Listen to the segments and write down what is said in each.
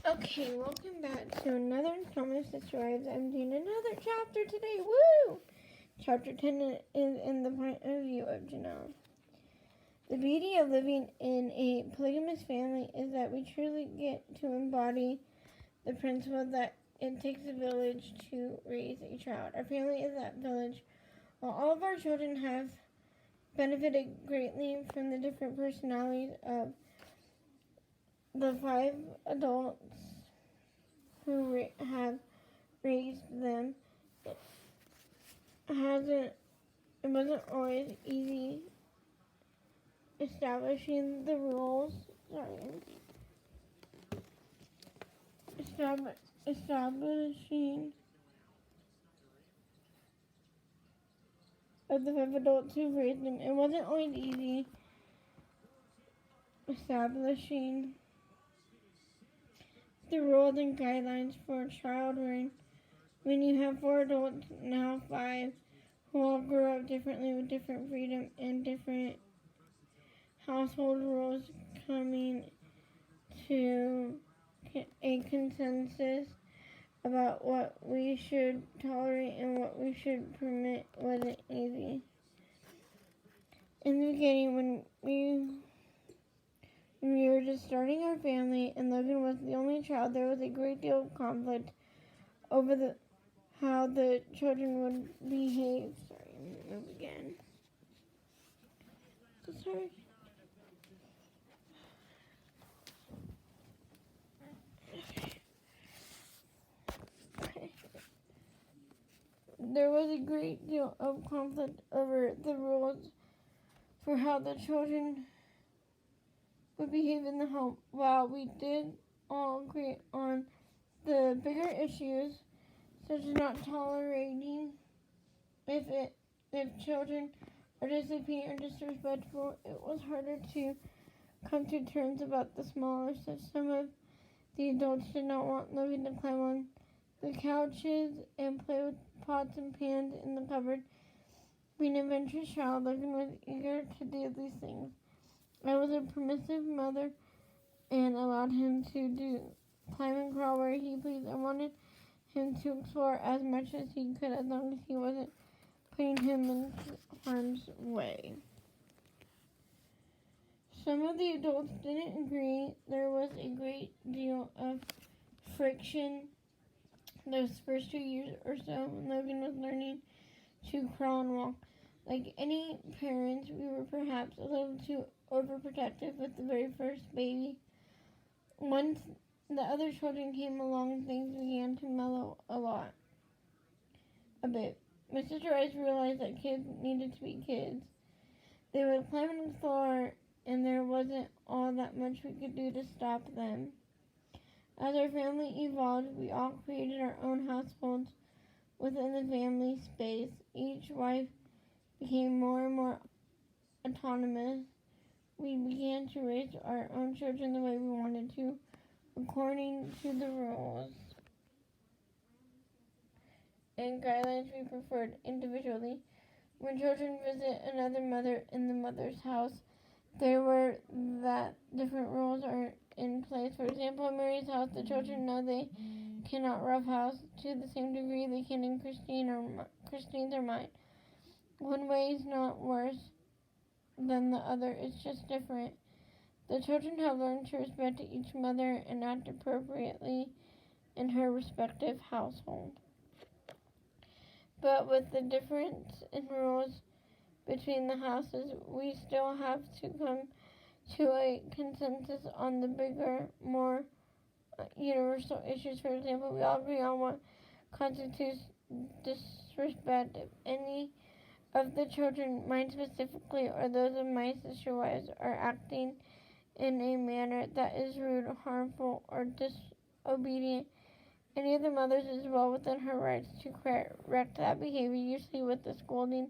Okay, welcome back to another installment of Sister Wives. I'm doing another chapter today. Woo! Chapter 10 is in the point of view of Janelle. The beauty of living in a polygamous family is that we truly get to embody the principle that it takes a village to raise a child. Our family is that village. While all of our children have benefited greatly from the different personalities of the 5 adults who have raised them, it wasn't always easy establishing the rules. Establishing of the 5 adults who raised them. It wasn't always easy establishing the rules and guidelines for child rearing when you have 4 adults, now 5, who all grew up differently with different freedom and different household rules, coming to a consensus about what we should tolerate and what we should permit wasn't easy. In the beginning, when we were just starting our family and Logan was the only child, there was a great deal of conflict over how the children would behave. Sorry, I'm going to move again. Sorry. Okay. There was a great deal of conflict over the rules for how the children would behave in the home. While we did all agree on the bigger issues, such as not tolerating if children are disobedient or disrespectful, it was harder to come to terms about the smaller stuff. Some of the adults did not want Logan to climb on the couches and play with pots and pans in the cupboard. Being an adventurous child, Logan was eager to do these things. I was a permissive mother and allowed him to climb and crawl where he pleased. I wanted him to explore as much as he could as long as he wasn't putting him in harm's way. Some of the adults didn't agree. There was a great deal of friction those first 2 years or so when Logan was learning to crawl and walk. Like any parents, we were perhaps a little too overprotective with the very first baby. Once the other children came along, things began to mellow a bit. My sister Ice realized that kids needed to be kids. They would climb on the floor, and there wasn't all that much we could do to stop them. As our family evolved, we all created our own households within the family space. Each wife became more and more autonomous. We began to raise our own children the way we wanted to, according to the rules and guidelines we preferred individually. When children visit another mother in the mother's house, there were that different rules are in place. For example, in Mary's house, the children know they cannot roughhouse to the same degree they can in Christine's or mine. One way is not worse than the other, it's just different. The children have learned to respect each mother and act appropriately in her respective household. But with the difference in rules between the houses, we still have to come to a consensus on the bigger, more universal issues. For example, we all agree on what constitutes disrespect. If any of the children, mine specifically, or those of my sister wives, are acting in a manner that is rude, harmful, or disobedient, any of the mothers is well within her rights to correct that behavior, usually with a scolding.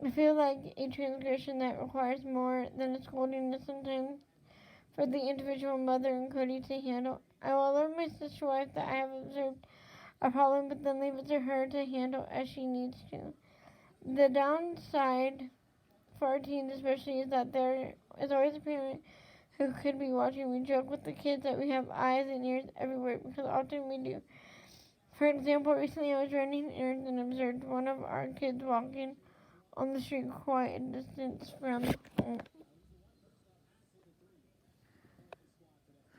I feel like a transgression that requires more than a scolding is sometimes for the individual mother and Cody to handle. I will alert my sister wife that I have observed a problem, but then leave it to her to handle as she needs to. The downside for our teens especially is that there is always a parent who could be watching. We joke with the kids that we have eyes and ears everywhere because often we do. For example, recently I was running errands and observed one of our kids walking on the street quite a distance from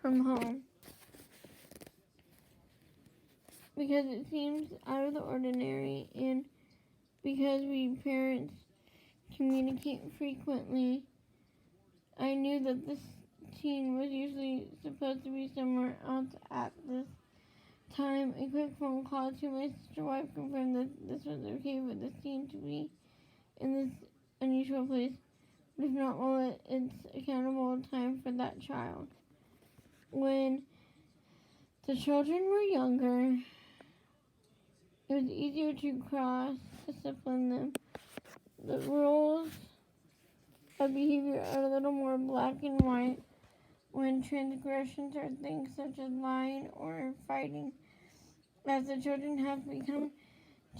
home because it seems out of the ordinary, and because we parents communicate frequently, I knew that this teen was usually supposed to be somewhere else at this time. A quick phone call to my sister's wife confirmed that this was okay for this teen to be in this unusual place, but if not, well, it's accountable time for that child. When the children were younger, it was easier to cross-discipline them. The rules of behavior are a little more black and white when transgressions are things such as lying or fighting. As the children have become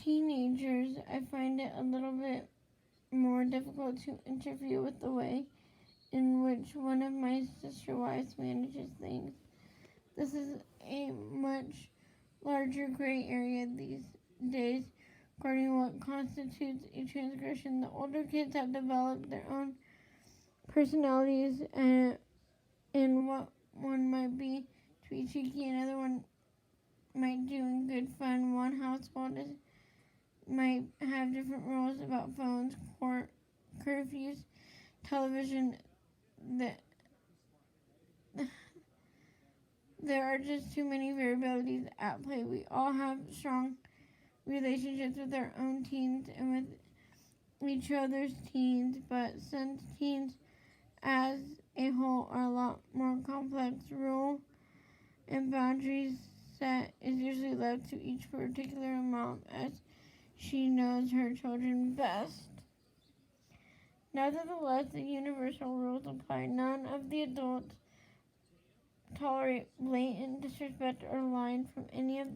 teenagers, I find it a little bit more difficult to interfere with the way in which one of my sister wives manages things. This is a much larger gray area these days regarding what constitutes a transgression. The older kids have developed their own personalities, and what one might be to be cheeky, another one might do in good fun. One household might have different rules about phones, curfews, television. There are just too many variabilities at play. We all have strong relationships with our own teens and with each other's teens, but since teens as a whole are a lot more complex, rule and boundaries set is usually left to each particular mom as she knows her children best. Nevertheless, the universal rules apply. None of the adults tolerate blatant disrespect or lying from any of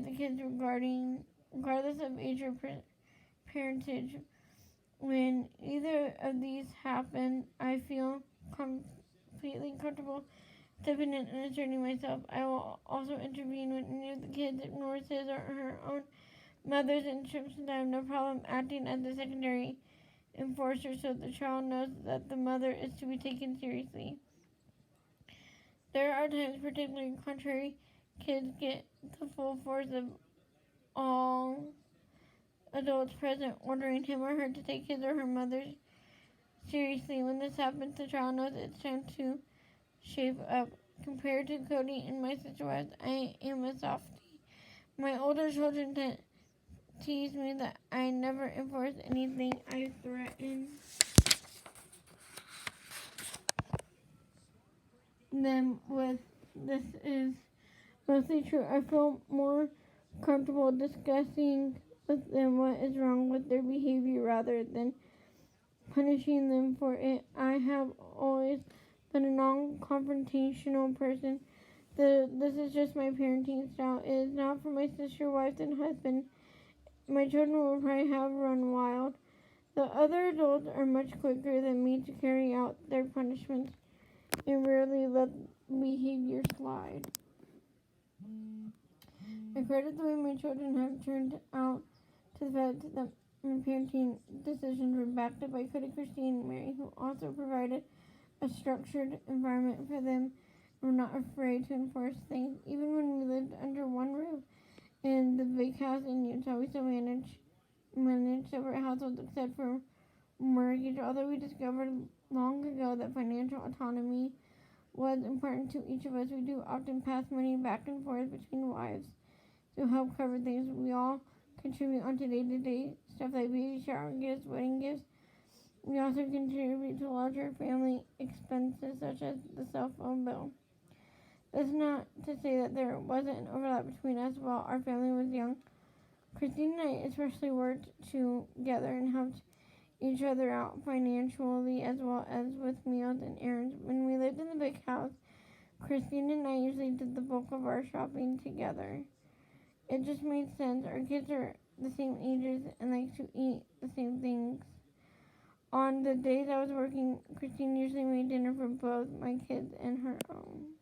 the kids regardless of age or parentage. When either of these happen, I feel completely comfortable stepping in and asserting myself. I will also intervene when any of the kids ignores his or her own mother's instructions. I have no problem acting as a secondary enforcer so the child knows that the mother is to be taken seriously. There are times, particularly contrary, kids get the full force of all adults present ordering him or her to take his or her mother seriously. When this happens, the child knows it's time to shape up. Compared to Cody and my sister wives, I am a softie. My older children tease me that I never enforce anything I threaten them with. This is mostly true. I feel more comfortable discussing with them what is wrong with their behavior rather than punishing them for it. I have always been a non-confrontational person. This is just my parenting style. It is not for my sister, wife, and husband. My children will probably have run wild. The other adults are much quicker than me to carry out their punishments and rarely let behavior slide. I credit the way my children have turned out to the fact that my parenting decisions were backed up by Cody, Christine, and Mary, who also provided a structured environment for them and were not afraid to enforce things. Even when we lived under one roof in the big house in Utah, we still managed separate households except for mortgage, although we discovered long ago that financial autonomy was important to each of us. We do often pass money back and forth between wives to help cover things. We all contribute on day-to-day stuff like baby shower gifts, wedding gifts. We also contribute to larger family expenses such as the cell phone bill. That's not to say that there wasn't an overlap between us while our family was young. Christine and I especially worked together and helped each other out financially as well as with meals and errands. When we lived in the big house, Christine and I usually did the bulk of our shopping together. It just made sense. Our kids are the same ages and like to eat the same things. On the days I was working, Christine usually made dinner for both my kids and her own.